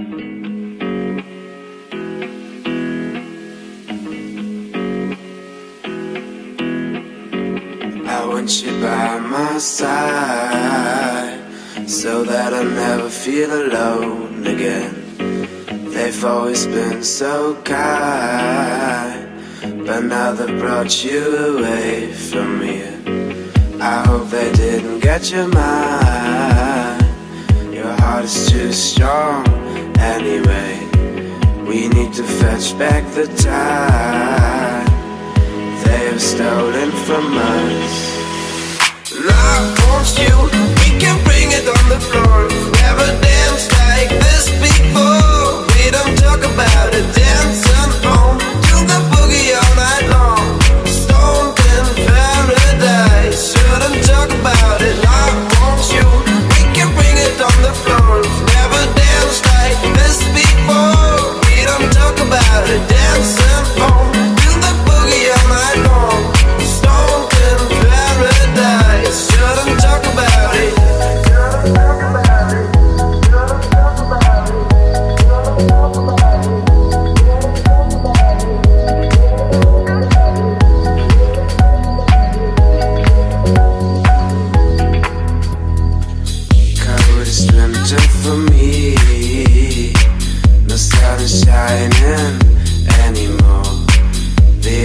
I want you by my side, so that I never feel alone again. They've always been so kind, but now they brought you away from me. I hope they didn't get your mind. Your heart is too strong anyway. We need to fetch back the time they have stolen from us. And I want you, we can bring it on the floor. Never danced like this before. We don't talk about it, dancing on to the boogie all night long. Stoned in paradise, shouldn't talk about it. I want you, we can bring it on the floor. Never danced like this before. We don't talk about it, dancing on to the boogie all night long. Stoned in paradise, shouldn't talk about it. Cold is winter for me. No sun is shining anymore. The